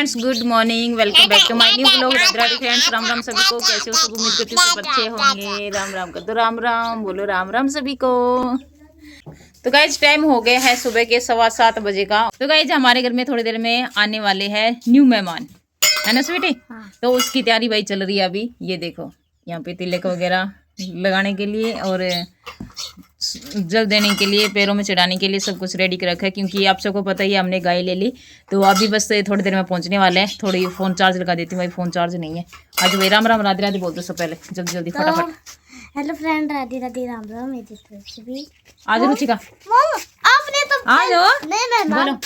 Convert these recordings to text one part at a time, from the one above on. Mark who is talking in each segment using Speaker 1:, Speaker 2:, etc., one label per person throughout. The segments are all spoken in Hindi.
Speaker 1: Friends, good morning, welcome back to my new blog. Radhe friends, Ram Ram सभी को। कैसे हो सब? उम्मीद करती हूँ सब अच्छे होंगे। राम राम कर दो, राम राम बोलो, राम राम सभी को। तो गाइज टाइम हो गया है सुबह के 7:15 बजे का। तो गाइज हमारे घर में थोड़ी देर में आने वाले हैं न्यू मेहमान, है ना स्वीटी? तो उसकी तैयारी भाई चल रही है अभी। ये देखो यहाँ पे तिलक वगैरह लगाने के लिए और जल देने के लिए, पैरों में चढ़ाने के लिए सब कुछ रेडी कर रखा है। क्योंकि आप सबको पता ही है हमने गाय ले ली, तो अभी बस थोड़ी देर में पहुंचने वाले हैं। थोड़ी फोन चार्ज लगा देती हूँ भाई, फोन चार्ज नहीं है आज। भाई राम राम राधे राधे बोल दो सब पहले, जल्दी जल्दी फटाफट।
Speaker 2: Hello friend, Radhe Radhe, Ram Ram. मेरी तरफ से भी
Speaker 1: आज रुचिका
Speaker 2: आपने तो
Speaker 1: आ जाओ,
Speaker 2: नया मेहमान,
Speaker 1: बोलो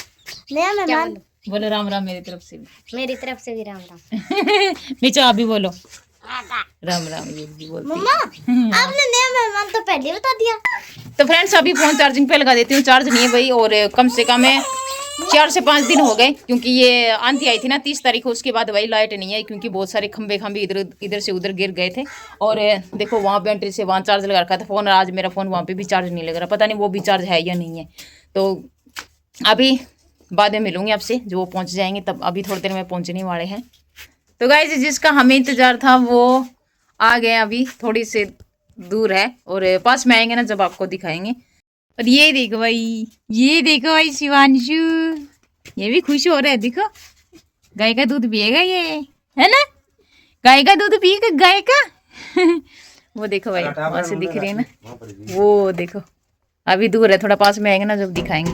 Speaker 2: नया मेहमान,
Speaker 1: बोलो राम राम मेरी तरफ से भी।
Speaker 2: मेरी तरफ से भी राम राम।
Speaker 1: नीचे आप भी बोलो राम राम। ये भी बोलती
Speaker 2: मम्मा आपने नया मेहमान तो पहले बता दिया।
Speaker 1: तो फ्रेंड्स अभी फोन चार्जिंग पे लगा देती हूँ, चार्ज नहीं है भाई। और कम से कम 4 से 5 दिन हो गए, क्योंकि ये आंधी आई थी ना 30 तारीख को। उसके बाद भाई लाइट नहीं है, क्योंकि बहुत सारे खंबे इधर से उधर गिर गए थे। और देखो वहाँ बैटरी से वहाँ चार्ज लगा रखा था फोन, आज मेरा फोन वहाँ पे भी चार्ज नहीं लग रहा। पता नहीं वो भी चार्ज है या नहीं है। तो अभी बाद में मिलूंगी आपसे, जो वो पहुँच जाएंगे तब। अभी थोड़ी देर में पहुँचने वाले हैं। तो गाइस जिसका हमें इंतजार था वो आ गए, अभी थोड़ी से दूर है और पास में आएंगे ना जब आपको दिखाएंगे। और ये देखो भाई शिवांशु, ये भी खुश हो रहा है। देखो गाय का दूध पिएगा ये, है ना? गाय का दूध पिएगा, गाय का। वो देखो भाई वहां से दिख रही है ना, वो देखो। अभी दूर है, थोड़ा पास में आएंगे ना जब दिखाएंगे।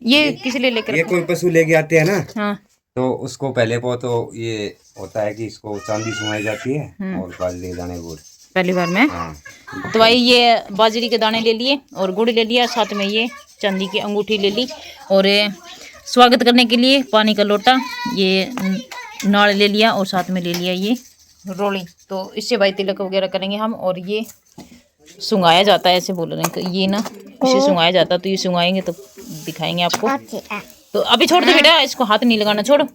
Speaker 1: ये किस लिए लेकर?
Speaker 3: ये कोई पशु लेके आते हैं ना,
Speaker 1: हाँ,
Speaker 3: तो उसको पहले को तो ये होता है कि इसको चांदी सुनाई जाती है और काले दाने गुड़
Speaker 1: पहली बार में।
Speaker 3: हाँ।
Speaker 1: तो भाई ये बाजरी के दाने ले लिए और गुड़ ले लिया, साथ में ये चांदी की अंगूठी ले ली। और स्वागत करने के लिए पानी का लोटा, ये नाड़ ले लिया और साथ में ले लिया ये रोली। तो इससे भाई तिलक वगैरह करेंगे हम। और ये सुंगाया जाता है, ऐसे बोल रहे हैं ये ना, इसे सुंगाया जाता है। तो ये सुंगाएंगे तो दिखाएंगे आपको। तो अभी छोड़ दो बेटा, इसको हाथ नहीं लगाना, छोड़ो।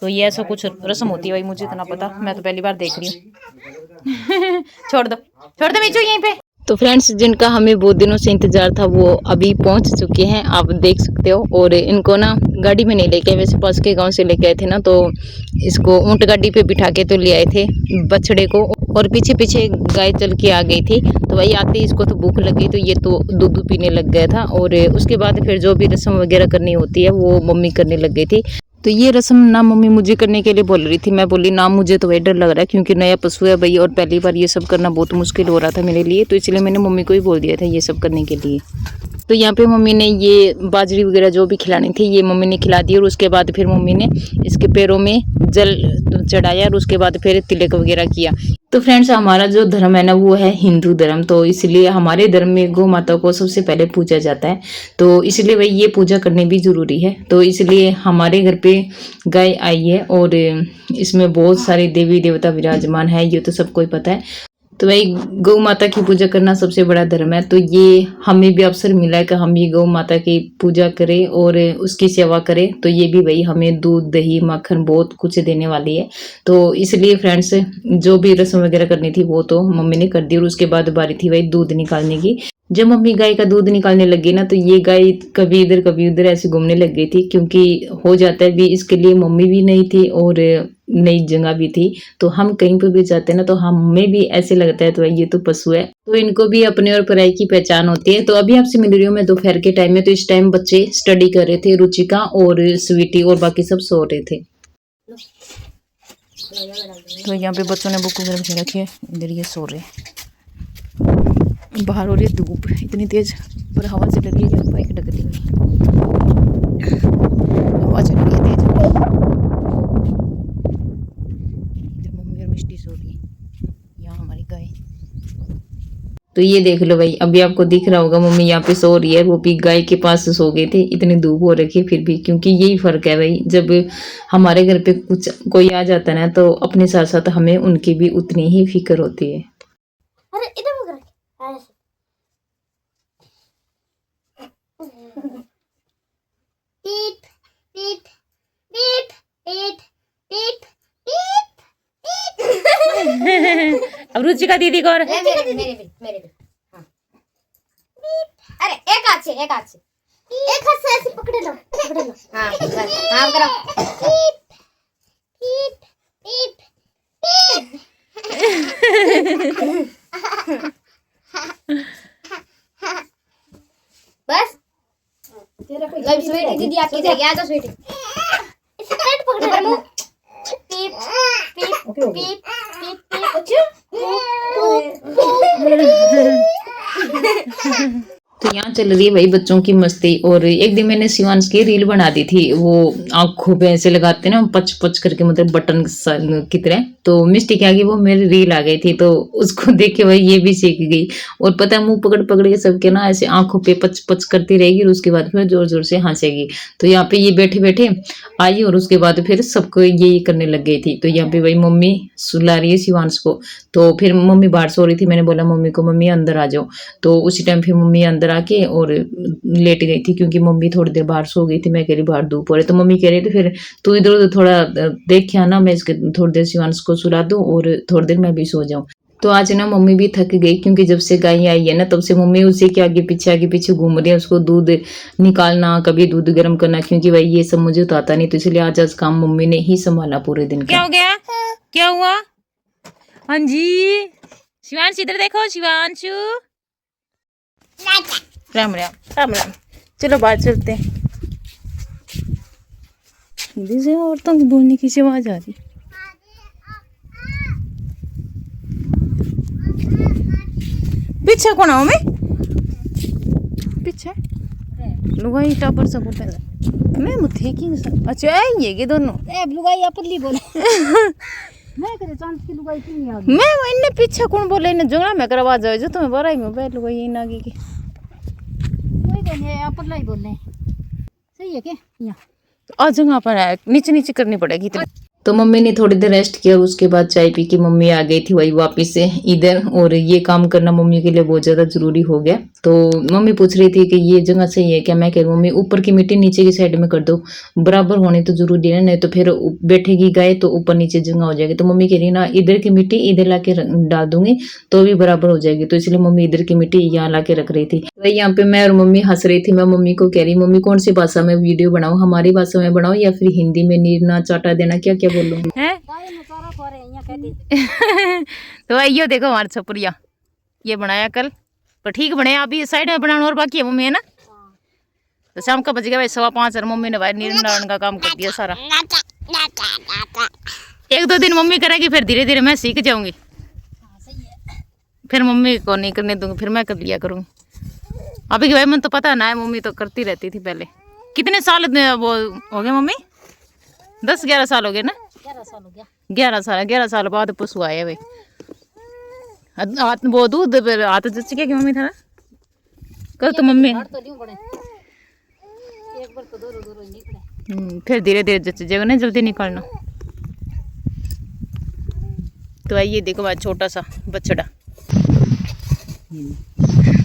Speaker 1: तो ये ऐसा कुछ रस्म होती है भाई, मुझे इतना पता, मैं तो पहली बार देख रही हूँ। छोड़ दो मीचू यहीं पे। तो फ्रेंड्स जिनका हमें बहुत दिनों से इंतजार था वो अभी पहुंच चुके हैं, आप देख सकते हो। और इनको ना गाड़ी में नहीं लेके, वैसे पास के गांव से लेके आए थे ना, तो इसको ऊंट गाड़ी पे बिठा के तो ले आए थे बछड़े को। और पीछे पीछे गाय चल के आ गई थी। तो भाई आते ही इसको तो भूख लग गई, तो ये तो दूध पीने लग गया था। और उसके बाद फिर जो भी रस्म वगैरह करनी होती है वो मम्मी करने लग गई थी। तो ये रस्म ना मम्मी मुझे करने के लिए बोल रही थी। मैं बोली ना, मुझे तो वही डर लग रहा है, क्योंकि नया पशु है भाई, और पहली बार ये सब करना बहुत मुश्किल हो रहा था मेरे लिए। तो इसलिए मैंने मम्मी को ही बोल दिया था ये सब करने के लिए। तो यहाँ पे मम्मी ने ये बाजरी वगैरह जो भी खिलानी थी ये मम्मी ने खिला दी। और उसके बाद फिर मम्मी ने इसके पैरों में जल चढ़ाया और उसके बाद फिर तिलक वगैरह किया। तो फ्रेंड्स हमारा जो धर्म है ना वो है हिंदू धर्म, तो इसलिए हमारे धर्म में गौ माता को सबसे पहले पूजा जाता है। तो इसलिए भाई ये पूजा करनी भी जरूरी है। तो इसलिए हमारे घर पे गाय आई है और इसमें बहुत सारे देवी देवता विराजमान है, ये तो सबको ही पता है। तो भाई गौ माता की पूजा करना सबसे बड़ा धर्म है। तो ये हमें भी अवसर मिला है कि हम ये गौ माता की पूजा करें और उसकी सेवा करें। तो ये भी भाई हमें दूध दही मक्खन बहुत कुछ देने वाली है। तो इसलिए फ्रेंड्स जो भी रस्म वगैरह करनी थी वो तो मम्मी ने कर दी। और उसके बाद बारी थी भाई दूध निकालने की। जब मम्मी गाय का दूध निकालने लग गई ना, तो ये गाय कभी इधर कभी उधर ऐसे घूमने लग गई थी, क्योंकि हो जाता है भी इसके लिए मम्मी भी नहीं थी और नई जगह भी थी। तो हम कहीं पर भी जाते हैं ना तो हमें भी ऐसे लगता है तो ये तो पशु है। तो इनको भी अपने और पराई की पहचान होती है। तो अभी आपसे मिल रही हूँ मैं दोपहर के टाइम में। तो इस टाइम बच्चे स्टडी कर रहे थे, रुचिका और स्वीटी और बाकी सब सो रहे थे। तो यहाँ पे बच्चों ने बुक वगैरह रखी है, इधर ये सो रहे। बाहर हो रही है धूप इतनी तेज, पर हवा चल रही है, बाइक ढक दी हवा चल रही है तेज। इधर मम्मी और मिष्टी सो रही है, यहाँ हमारी गाय। तो ये देख लो भाई, अभी आपको दिख रहा होगा मम्मी यहाँ पे सो रही है, वो भी गाय के पास सो गए थे। इतनी धूप हो रखी फिर भी, क्योंकि यही फर्क है भाई, जब हमारे घर पे कुछ कोई आ जाता है ना तो अपने साथ साथ हमें उनकी भी उतनी ही फिक्र होती है।
Speaker 2: अरे इधर पीप पीप पीप पीप पीप पीप।
Speaker 1: अब रुचिका दीदी को और
Speaker 2: मेरे भी हाँ। अरे एक हाथ से ऐसे पकड़ लो हाँ बस हाँ करो। स्वीटी दीदी आपकी जगह आ जाओ स्वीटी इसे पेट पकड़ ले मुंह पीप पीप पीप पीप पीप अच्छा
Speaker 1: तो यहाँ चल रही है भाई बच्चों की मस्ती। और एक दिन मैंने शिवांश की रील बना दी थी, वो आंखों पे ऐसे लगाते ना पच पच करके, मतलब बटन की तरह। तो मिस्टी क्या की वो मेरी रील आ गई थी, तो उसको देख के भाई ये भी सीख गई। और पता है मुंह पकड़ पकड़ के सबके ना ऐसे आंखों पे पच पच करती रहेगी, और उसके बाद फिर जोर जोर से हंसेगी। तो यहाँ पे ये बैठे बैठे आई, और उसके बाद फिर सबको ये करने लग गई थी। तो यहाँ पे भाई मम्मी सुला रही है शिवांश को। तो फिर मम्मी बाहर सो रही थी, मैंने बोला मम्मी को मम्मी अंदर आ जाओ। तो उसी टाइम फिर मम्मी अंदर आके और लेट गई थी, क्योंकि मम्मी थोड़ी देर बाहर सो गई थी। मैं कह रही बाहर धूप हो रही, तो मम्मी कह रही थी फिर तू इधर उधर थोड़ा देख आना, मैं इसके थोड़ी देर शिवांश को सुला दूं और थोड़ी देर मैं भी सो जाऊं। तो आज ना मम्मी भी थक गई, क्योंकि जब से गाय आई है ना तब से मम्मी उसी के आगे पीछे घूम रही है, उसको दूध निकालना, कभी दूध गर्म करना, क्योंकि भाई ये सब मुझे तो आता नहीं। तो इसलिए आज काम मम्मी ने ही संभाला पूरे दिन। क्या हो गया, क्या हुआ? हाँ जी शिवांश इधर देखो, शिवांशु राम राम राम राम। चलो बाहर चलते हैं। जैसे औरतों की बोलने की से आवाज आ रही। पीछे कौन आओ मैं पीछे लुगाई टापर सब पहले मैं मुथे की अच्छा ये के दोनों
Speaker 2: ए लुगाई अपली बोले मैं करे चांद की लुगाई की नहीं आ गई
Speaker 1: मैं इन्ने पीछे कौन बोले इन्ने झगड़ा मैं करवा जाओ जो तुम्हें बराई में बैठ लुगाई इन आगे की
Speaker 2: कोई नहीं अपला ही बोलने सही है के यहां
Speaker 1: आ जगह पर नीचे नीचे करनी पड़ेगी। तो मम्मी ने थोड़ी देर रेस्ट किया, उसके बाद चाय पी के मम्मी आ गई थी वही वापस से इधर। और ये काम करना मम्मी के लिए बहुत ज्यादा जरूरी हो गया। तो मम्मी पूछ रही थी कि ये जगह सही है क्या? मैं कह रही मम्मी ऊपर की मिट्टी नीचे की साइड में कर दो, बराबर होने तो जरूरी है, नहीं तो फिर बैठेगी गाय तो ऊपर नीचे जगह हो जाएगी। तो मम्मी कह रही ना इधर की मिट्टी इधर ला के डाल दूंगी तो भी बराबर हो जाएगी। तो इसलिए मम्मी इधर की मिट्टी यहाँ ला के रख रही थी। तो यहाँ पे मैं और मम्मी हंस रही थी। मैं मम्मी को कह रही मम्मी कौन सी भाषा में वीडियो बनाऊं, हमारी भाषा में बनाओ या फिर हिंदी में नीरना चाटा देना, क्या क्या बोलूंगी है? तो यो देखो हमारा छपुरिया ये बनाया कल, पर ठीक बने। अभी साइड में बनाना और बाकी है मम्मी, है ना? तो शाम का बज गया भाई 5:15 और मम्मी ने भाई निर्माण का काम कर दिया सारा। 1-2 दिन मम्मी करेगी, फिर धीरे धीरे मैं सीख जाऊंगी। फिर मम्मी को नहीं करने दूंगी, फिर मैं कर लिया करूंगी। अभी के भाई मन तो पता ना है, मम्मी तो करती रहती थी पहले। कितने साल वो हो गए मम्मी? 10-11 साल हो गए ना?
Speaker 2: 11 साल हो गया।
Speaker 1: 11 साल बाद पशु आए भाई। वो दूध फिर हाथ जच गया कि मम्मी था ना कल तो मम्मी
Speaker 2: तो नहीं पड़े एक बार तो दो निकले
Speaker 1: फिर धीरे धीरे जच जाएगा ना, जल्दी निकालना। तो आइए देखो आज छोटा सा बछड़ा।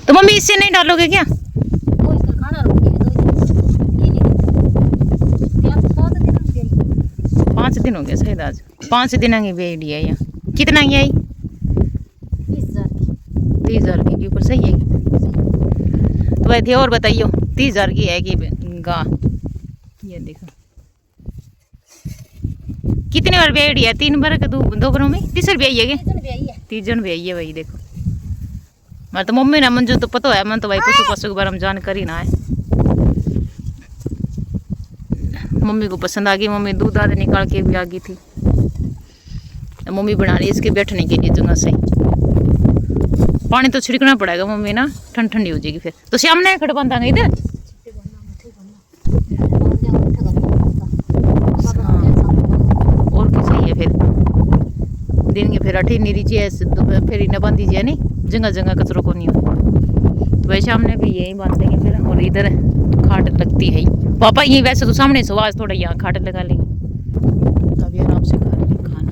Speaker 1: तो मम्मी इससे नहीं डालोगे क्या?
Speaker 2: कोई तो खाना रोटी के
Speaker 1: 5 दिन हो गए शायद, आज 5 दिन की बेड़ी है। यहाँ कितना की आई? 30,000 की ऊपर सही है। तो वैसे और बताइए 30,000 की है कि गाय? ये देखो कितने बार बेड़ी है? 3 बार का 2 बारों में 30 रुपया आई है क्या? 30 भी आई है भाई। देखो मैं तो मम्मी ना मंजू तो पता है, मन तो भाई पशु के बारे में जानकारी ना है। मम्मी को पसंद आ गई, मम्मी दूध आधे निकाल के भी आ गई थी। मम्मी बना रही है इसके बैठने के लिए जगह से। पानी तो छिड़कना पड़ेगा मम्मी ना, ठंड ठंडी हो जाएगी फिर। तो श्याम ने खड़ बांधा इधर और क्या सही है फिर दिन के फिर अठी नीरी चाहिए फिर न बांधी जाए नहीं, जगह जगह कचरों को नहीं हो। तो वैसे हमने भी यही बांध देंगे फिर। और इधर खाट लगती है पापा यही, वैसे तो सामने से आवाज थोड़ा यहाँ खाट लगा लेंगे तभी आराम से खा लेंगे खाना।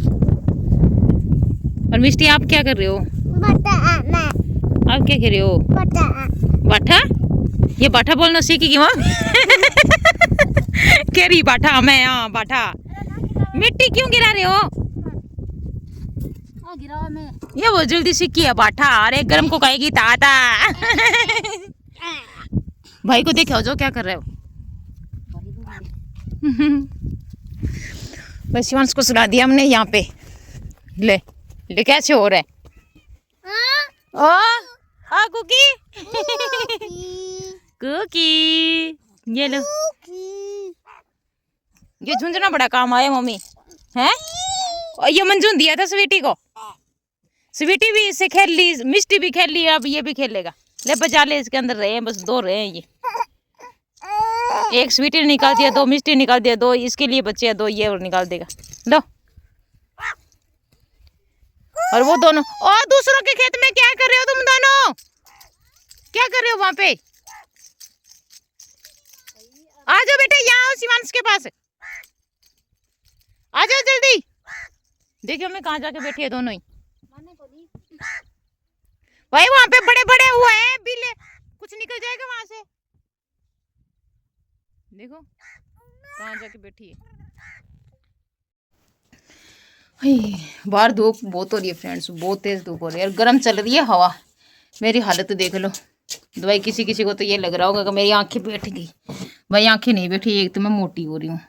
Speaker 1: और मिस्टी आप क्या कर रहे हो? आप क्या कह रहे हो? बाठा? ये बाठा बोलना सीखेगी वहाँ कह रही बाठा, मैं यहाँ बाठा। मिट्टी क्यों गिरा रहे हो?
Speaker 2: गिरा मैं
Speaker 1: ये वो जल्दी सीखी है बाठा। अरे गर्म को कहेगी ताता भाई को देखो जो क्या कर रहे हो। बस शिवांश को सुना दिया हमने यहाँ पे। ले कैसे हो रहा है? ओ हाँ कुकी कुकी ये लो, ये झुंझुना बड़ा काम आया मम्मी है। और ये मंजून दिया था स्वीटी को, स्वीटी भी इससे खेल ली, मिष्टी भी खेल ली, अब ये भी खेलेगा। ले बजा ले, इसके अंदर रहे हैं, बस 2 रहे हैं ये। एक स्वीटी निकाल दिया, 2 मिष्टी निकाल दिया, 2 इसके लिए बच्चे हैं, 2 ये और निकाल देगा। लो, और वो दोनों, और दूसरों के खेत में क्या कर रहे हो तुम दोनों? क्या कर रहे हो वहां पे? आ जाओ बेटे, यहाँ आओ शिवांश के पास, आ जाओ जल्दी। देखियो मैं कहाँ जाके बैठी है दोनों ही। भाई वहां पे बड़े बड़े हुए हैं बिल्ले, कुछ निकल जाएगा वहां से। देखो कहाँ जाके बैठी है। बाहर धूप बहुत हो रही है फ्रेंड्स, बहुत तेज धूप हो रही है और गर्म चल रही है हवा। मेरी हालत देख लो। दवाई किसी किसी को तो ये लग रहा होगा कि मेरी आंखें बैठ गई, भाई आंखें नहीं बैठी, एक तो मैं मोटी हो रही हूँ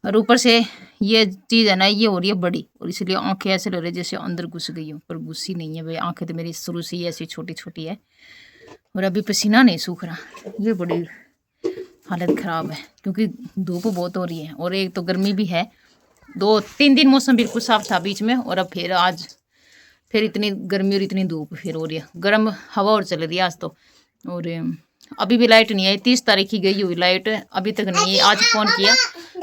Speaker 1: और ऊपर से ये चीज़ है ना, ये हो रही है बड़ी, और इसलिए आंखें ऐसे लग रही है जैसे अंदर घुस गई हो, पर घुसी नहीं है भाई। आंखें तो मेरी शुरू से ही ऐसी छोटी छोटी है और अभी पसीना नहीं सूख रहा। ये बड़ी हालत ख़राब है क्योंकि धूप बहुत हो रही है और एक तो गर्मी भी है। 2-3 दिन मौसम बिल्कुल साफ था बीच में, और अब फिर आज फिर इतनी गर्मी और इतनी धूप फिर हो रही है। गर्म हवा और चल रही है आज तो। और अभी भी लाइट नहीं आई, 30 तारीख की गई हुई लाइट, अभी तक नहीं है। आज फ़ोन किया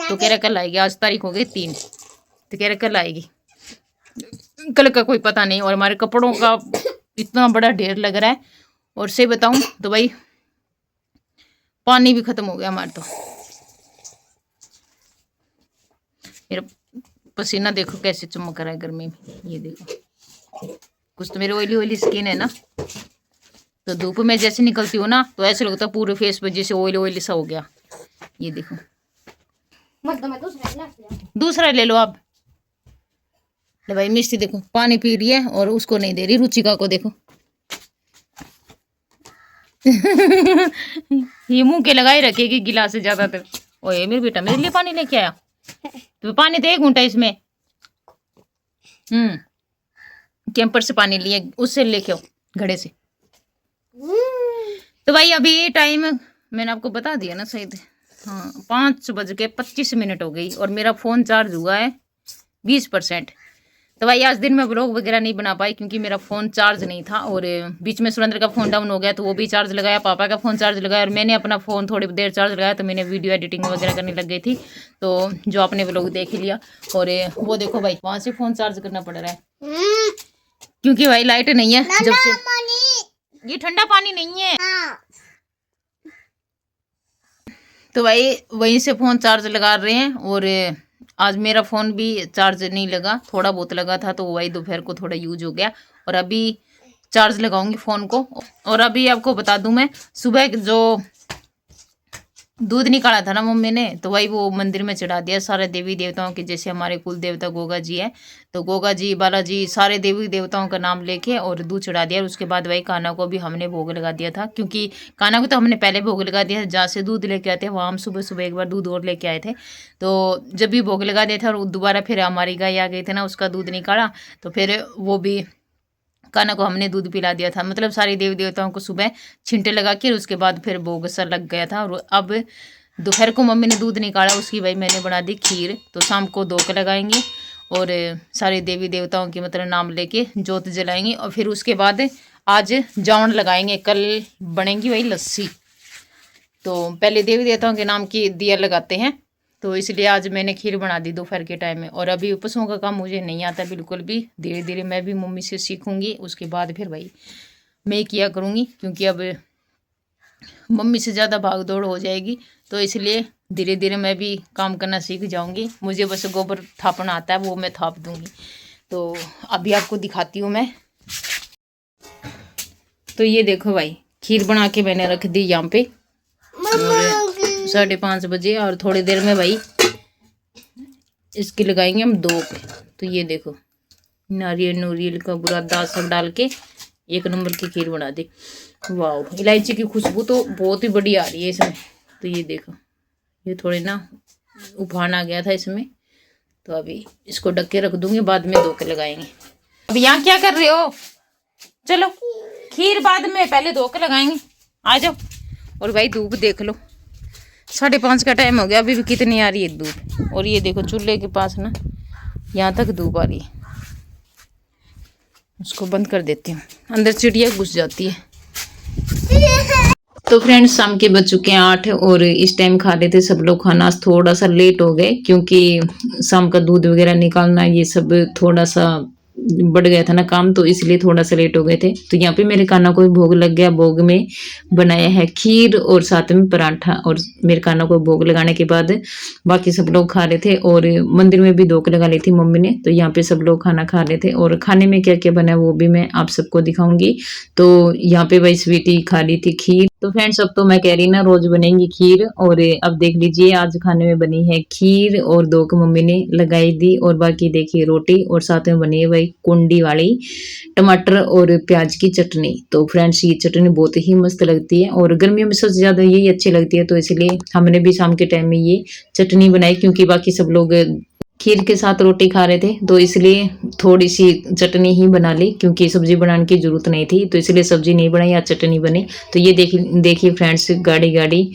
Speaker 1: तो कह रहा कल आएगी, आज तारीख हो गई 3, तो कह रहा कल आएगी, कल का कोई पता नहीं। और हमारे कपड़ों का इतना बड़ा ढेर लग रहा है, और से बताऊं तो भाई पानी भी ख़त्म हो गया हमारे तो। मेरा पसीना देखो कैसे चमक रहा है गर्मी में, ये देखो। कुछ तो मेरी ऑयली ऑयली स्किन है ना, तो धूप में जैसे निकलती हो ना तो ऐसे लगता है पूरे फेस पे जैसे ऑयली ऑयली सा हो गया। ये देखो, दूसरा ले लो आप। ले भाई मिष्टी देखो पानी पी रही है और उसको नहीं दे रही, रुचिका को देखो। ये मुंह के लगाए रखेगी गिलास से ज्यादातर। ओए मेरे बेटा मेरे लिए पानी लेके आया, तो पानी दे 1 घंटा इसमें। कैंपर से पानी लिए, उससे लेके आओ घड़े से। तो भाई अभी टाइम मैंने आपको बता दिया ना सही, हाँ 5:25 हो गई और मेरा फ़ोन चार्ज हुआ है 20%। तो भाई आज दिन में व्लॉग वगैरह नहीं बना पाई क्योंकि मेरा फ़ोन चार्ज नहीं था, और बीच में सुरेंद्र का फ़ोन डाउन हो गया तो वो भी चार्ज लगाया, पापा का फ़ोन चार्ज लगाया, और मैंने अपना फ़ोन थोड़ी देर चार्ज लगाया तो मैंने वीडियो एडिटिंग वगैरह करने लग गई थी, तो जो आपने व्लॉग देख ही लिया। और वो देखो भाई वहाँ से फ़ोन चार्ज करना पड़ रहा है क्योंकि भाई लाइट नहीं है जब से। ये ठंडा पानी नहीं है। तो भाई वहीं से फ़ोन चार्ज लगा रहे हैं, और आज मेरा फ़ोन भी चार्ज नहीं लगा, थोड़ा बहुत लगा था तो वही दोपहर को थोड़ा यूज हो गया, और अभी चार्ज लगाऊंगी फ़ोन को। और अभी आपको बता दूं मैं, सुबह जो दूध निकाला था ना मम्मी ने, तो वही वो मंदिर में चढ़ा दिया सारे देवी देवताओं के। जैसे हमारे कुल देवता गोगा जी है, तो गोगा जी, बालाजी, सारे देवी देवताओं का नाम लेके और दूध चढ़ा दिया। और उसके बाद वही कान्हा को भी हमने भोग लगा दिया था, क्योंकि कान्हा को तो हमने पहले भोग लगा दिया था, जहाँ से दूध लेके आते हैं वहाँ हम सुबह सुबह एक बार दूध और लेके आए थे। तो जब भी भोग लगा दिया था और दोबारा फिर हमारी गाय आ गई थी ना, उसका दूध निकाला, तो फिर वो भी कान्हा को हमने दूध पिला दिया था। मतलब सारे देवी देवताओं को सुबह छिंटे लगा के उसके बाद फिर भोग सा लग गया था। और अब दोपहर को मम्मी ने दूध निकाला, उसकी भाई मैंने बना दी खीर। तो शाम को धोख लगाएंगे और सारे देवी देवताओं के मतलब नाम लेके जोत जलाएंगे, और फिर उसके बाद आज जौन लगाएंगे, कल बनेगी वही लस्सी। तो पहले देवी देवताओं के नाम की दिया लगाते हैं, तो इसलिए आज मैंने खीर बना दी दोपहर के टाइम में। और अभी पशुओं का काम मुझे नहीं आता बिल्कुल भी, धीरे धीरे मैं भी मम्मी से सीखूंगी, उसके बाद फिर भाई मैं किया करूँगी, क्योंकि अब मम्मी से ज़्यादा भाग दौड़ हो जाएगी, तो इसलिए धीरे धीरे मैं भी काम करना सीख जाऊंगी। मुझे बस गोबर थापना आता है, वो मैं थाप दूंगी। तो अभी आपको दिखाती हूँ मैं। तो ये देखो भाई खीर बना के मैंने रख दी यहाँ पे, 5:30 बजे, और थोड़ी देर में भाई इसके लगाएंगे हम धोख। तो ये देखो नारियल नूरियल का बुरादा सब डाल के 1 नंबर की खीर बना दी। वाह, इलायची की खुशबू तो बहुत ही बढ़िया आ रही है इसमें। तो ये देखो, ये थोड़ी ना उफान आ गया था इसमें, तो अभी इसको ढक के रख दूंगी, बाद में धोके लगाएंगे। अब यहाँ क्या कर रहे हो? चलो खीर बाद में, पहले धोके लगाएंगे, आ जाओ। और भाई धूप देख लो, 5:30 का टाइम हो गया, अभी भी कितनी आ रही है धूप। और ये देखो चूल्हे के पास ना यहाँ तक धूप आ रही है। उसको बंद कर देती हूँ, अंदर चिड़िया घुस जाती है। तो फ्रेंड्स शाम के बज चुके हैं 8 और इस टाइम खा रहे थे सब लोग खाना। थोड़ा सा लेट हो गए क्योंकि शाम का दूध वगैरह निकालना ये सब थोड़ा सा बढ़ गया था ना काम, तो इसलिए थोड़ा सा लेट हो गए थे। तो यहाँ पे मेरे काना को भोग लग गया। भोग में बनाया है खीर और साथ में पराठा। और मेरे काना को भोग लगाने के बाद बाकी सब लोग खा रहे थे और मंदिर में भी धोख लगा ली थी मम्मी ने। तो यहाँ पे सब लोग खाना खा रहे थे और खाने में क्या क्या बना वो भी मैं आप सबको दिखाऊंगी। तो यहाँ पे वही स्वीटी खा रही थी खीर। तो फ्रेंड्स अब तो मैं कह रही ना रोज बनेंगी खीर। और अब देख लीजिए आज खाने में बनी है खीर और दो को मम्मी ने लगाई दी। और बाकी देखिए रोटी और साथ में बनी है वही कुंडी वाली टमाटर और प्याज की चटनी। तो फ्रेंड्स ये चटनी बहुत ही मस्त लगती है और गर्मियों में सबसे ज्यादा यही अच्छी लगती है। तो इसलिए हमने भी शाम के टाइम में ये चटनी बनाई क्योंकि बाकी सब लोग खीर के साथ रोटी खा रहे थे। तो इसलिए थोड़ी सी चटनी ही बना ली क्योंकि सब्जी बनाने की जरूरत नहीं थी। तो इसलिए सब्जी नहीं बनाई या चटनी बनी। तो ये देखिए फ्रेंड्स गाढ़ी गाढ़ी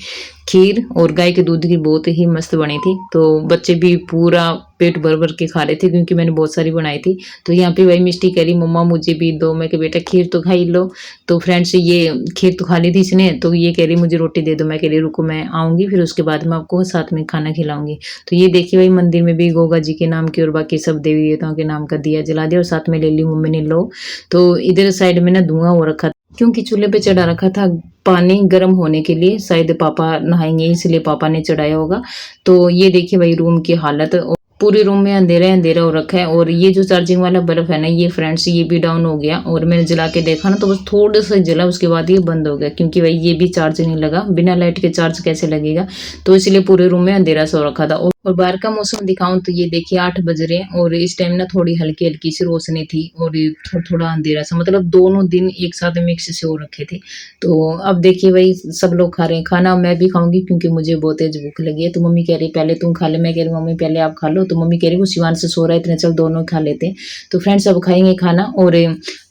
Speaker 1: खीर और गाय के दूध की बहुत ही मस्त बनी थी। तो बच्चे भी पूरा पेट भर भर के खा रहे थे क्योंकि मैंने बहुत सारी बनाई थी। तो यहाँ पे वही मिष्टी कह रही मम्मा मुझे भी दो। मैं कह बेटा खीर तो खा ही लो। तो फ्रेंड्स ये खीर तो खा ली थी इसने, तो ये कह रही मुझे रोटी दे दो। मैं कह रही रुको मैं आऊंगी फिर उसके बाद मैं आपको साथ में खाना खिलाऊंगी। तो ये देखिए वही मंदिर में भी गोगा जी के नाम की और बाकी सब देवी देवताओं के नाम का दिया जला दिया और साथ में ले ली मम्मी ने लो। तो इधर साइड में ना धुआं हो रखा था क्योंकि चूल्हे पे चढ़ा रखा था पानी गर्म होने के लिए। शायद पापा नहाएंगे इसलिए पापा ने चढ़ाया होगा। तो ये देखिए भाई रूम की हालत, पूरे रूम में अंधेरा अंधेरा हो रखा है। और ये जो चार्जिंग वाला बल्ब है ना ये फ्रेंड्स ये भी डाउन हो गया और मैंने जला के देखा ना तो बस थोड़ा सा जला, उसके बाद ये बंद हो गया क्योंकि भाई ये भी चार्ज नहीं लगा। बिना लाइट के चार्ज कैसे लगेगा। तो इसलिए पूरे रूम में अंधेरा सा हो रखा था। और बाहर का मौसम दिखाऊं तो ये देखिए 8 बज रहे हैं और इस टाइम ना थोड़ी हल्की हल्की सी रोशनी थी और थोड़ा थोड़ा अंधेरा सा, मतलब दोनों दिन एक साथ मिक्स से हो रखे थे। तो अब देखिए भाई सब लोग खा रहे हैं खाना, मैं भी खाऊंगी क्योंकि मुझे बहुत तेज भूख लगी है। तो मम्मी कह रही पहले तुम खा ले, मैं कह रही मम्मी पहले आप खा लो। तो मम्मी कह रही वो शिवान से सो रहा है इतने चल दोनों खा लेते हैं। तो फ्रेंड्स अब खाएंगे खाना। और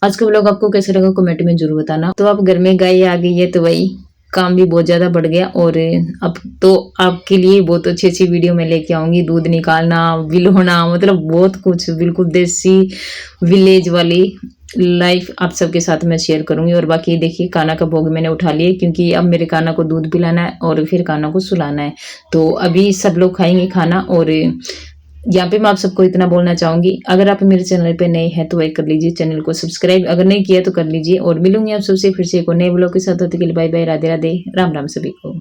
Speaker 1: आज का व्लॉग आपको कैसे लगा कमेंट में जरूर बताना। तो अब घर में गाय आ गई है तो वही काम भी बहुत ज्यादा बढ़ गया। और अब तो आपके लिए बहुत अच्छी अच्छी वीडियो मैं लेके आऊंगी, दूध निकालना, विलोना, मतलब बहुत कुछ बिल्कुल देसी विलेज वाली लाइफ आप सबके साथ मैं शेयर करूंगी। और बाकी देखिए काना का भोग मैंने उठा लिया क्योंकि अब मेरे काना को दूध पिलाना है और फिर काना को सुलाना है। तो अभी सब लोग खाएंगे खाना। और यहाँ पे मैं आप सबको इतना बोलना चाहूंगी अगर आप मेरे चैनल पे नए हैं तो लाइक कर लीजिए, चैनल को सब्सक्राइब अगर नहीं किया तो कर लीजिए। और मिलूंगी आप सबसे फिर से एक और नए ब्लॉग के साथ। होते के लिए बाय बाय, राधे राधे, राम राम सभी को।